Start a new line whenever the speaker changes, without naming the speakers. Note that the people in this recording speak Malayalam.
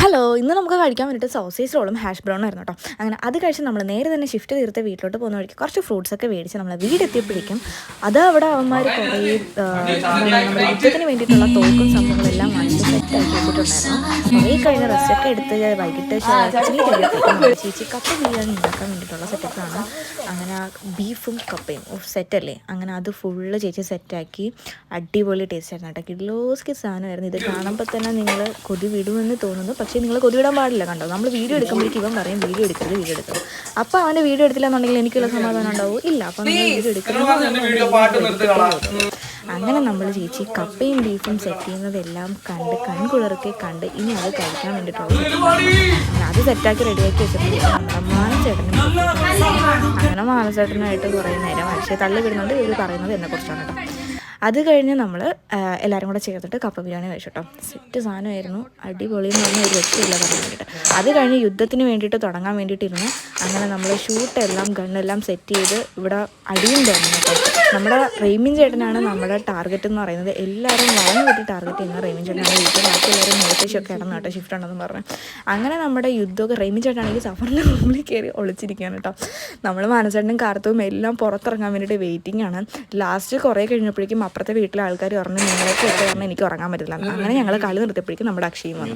ഹലോ, ഇന്ന് നമുക്ക് കഴിക്കാൻ വേണ്ടിയിട്ട് സോസേജ് റോളും ഹാഷ് ബ്രൗണും ആയിരുന്നു കേട്ടോ. അങ്ങനെ അത് കഴിച്ച് നമ്മൾ നേരെ തന്നെ ഷിഫ്റ്റ് തീർത്ത് വീട്ടിലോട്ട് പോകുന്ന വഴിക്ക് കുറച്ച് ഫ്രൂട്ട്സൊക്കെ മേടിച്ച് നമ്മൾ വീടെത്തിയപ്പോഴേക്കും അത് അവിടെ അവന്മാർ കുറേ നമ്മുടെ യുദ്ധത്തിന് വേണ്ടിയിട്ടുള്ള തോക്കും സംഭവങ്ങളെല്ലാം വാങ്ങിച്ച് സെറ്റാക്കി വെച്ചിട്ടുണ്ടായിരുന്നു. കുറേ കഴിഞ്ഞ റെസ്റ്റൊക്കെ എടുത്ത് വൈകിട്ട് കഴിയുമ്പോഴത്തേക്കും നമ്മുടെ ചേച്ചി കപ്പ ബിരിയാണി ഉണ്ടാക്കാൻ വേണ്ടിയിട്ടുള്ള സെറ്റപ്പാണ്. അങ്ങനെ ബീഫും കപ്പയും സെറ്റല്ലേ, അങ്ങനെ അത് ഫുള്ള് ചേച്ചി സെറ്റാക്കി. അടിപൊളി ടേസ്റ്റ് ആയിരുന്നു കേട്ടോ. കിലോസ്കി സാധനമായിരുന്നു. ഇത് കാണുമ്പോൾ തന്നെ നിങ്ങൾ കൊതി വിടുമെന്ന് തോന്നുന്നു. പക്ഷേ നിങ്ങൾ കൊതിവിടാൻ പാടില്ല. കണ്ടോ, നമ്മൾ വീഡിയോ എടുക്കുമ്പോഴേക്കും ഇവൻ പറയും വീഡിയോ എടുക്കരുത്. അപ്പോൾ അവൻ്റെ വീഡിയോ എടുത്തില്ല എന്നുണ്ടെങ്കിൽ എനിക്കുള്ള സമാധാനം ഉണ്ടാവും. ഇല്ല, അപ്പോൾ നമ്മൾ വീഡിയോ എടുക്കുന്നത്. അങ്ങനെ നമ്മൾ ചേച്ചി കപ്പയും ബീഫും സെറ്റ് ചെയ്യുന്നതെല്ലാം കണ്ട് കൺകുളിർക്കെ കണ്ട് ഇനി അത് കഴിക്കാൻ വേണ്ടിയിട്ടുള്ള അത് സെറ്റാക്കി റെഡിയാക്കി വെച്ചിട്ടുണ്ട്. നമ്മുടെ മാനച്ചേട്ടനും അങ്ങനെ മാനച്ചേട്ടനായിട്ട് കുറേ നേരം പക്ഷേ തള്ളി വിടുന്നുണ്ട്. ഇവർ പറയുന്നത് എന്നെക്കുറിച്ചാണ് കേട്ടോ. അത് കഴിഞ്ഞ് നമ്മൾ എല്ലാവരും കൂടെ ചേർത്തിട്ട് കപ്പ ബിരിയാണി കഴിച്ചു കേട്ടോ. സെറ്റ് സാധനമായിരുന്നു. അടിപൊളി എന്ന് പറഞ്ഞാൽ ഒരു രക്ഷയില്ല പറയാൻ വേണ്ടിയിട്ട്. അത് കഴിഞ്ഞ് യുദ്ധത്തിന് വേണ്ടിയിട്ട് തുടങ്ങാൻ വേണ്ടിയിട്ടിരുന്നു. അങ്ങനെ നമ്മൾ ഷൂട്ടെല്ലാം ഗണ്ണെല്ലാം സെറ്റ് ചെയ്ത് ഇവിടെ അടിയും തുടങ്ങി കേട്ടോ. നമ്മുടെ റെയ്മിൻ ചേട്ടനാണ് നമ്മുടെ ടാർഗറ്റ് എന്ന് പറയുന്നത്. എല്ലാവരും വളഞ്ഞു കൂട്ടി ടാർഗറ്റ് ചെയ്യുന്ന റെയ്മിൻ ചേട്ടനാണ്. വീട്ടിൽ ബാക്കി എല്ലാവരും നോട്ടീഷൊക്കെ ഇടന്നു കേട്ടോ, ഷിഫ്റ്റ് ഉണ്ടെന്ന് പറഞ്ഞു. അങ്ങനെ നമ്മുടെ യുദ്ധമൊക്കെ റെയ്മിൻ ചേട്ടനാണെങ്കിൽ സഫറിൻ്റെ മുമ്പിൽ കയറി ഒളിച്ചിരിക്കുകയാണ് കേട്ടോ. നമ്മൾ മാനസേട്ടനും കാർത്തവും എല്ലാം പുറത്തിറങ്ങാൻ വേണ്ടിയിട്ട് വെയിറ്റിംഗ് ആണ്. ലാസ്റ്റ് കുറേ കഴിഞ്ഞപ്പോഴേക്കും അപ്പുറത്തെ വീട്ടിലെ ആൾക്കാർ പറഞ്ഞു നിങ്ങളൊക്കെ ഒക്കെ പറഞ്ഞാൽ എനിക്ക് ഉറങ്ങാൻ പറ്റില്ല. അങ്ങനെ ഞങ്ങൾ കളി നിർത്തിയപ്പോഴേക്കും നമ്മുടെ അക്ഷയും വന്നു.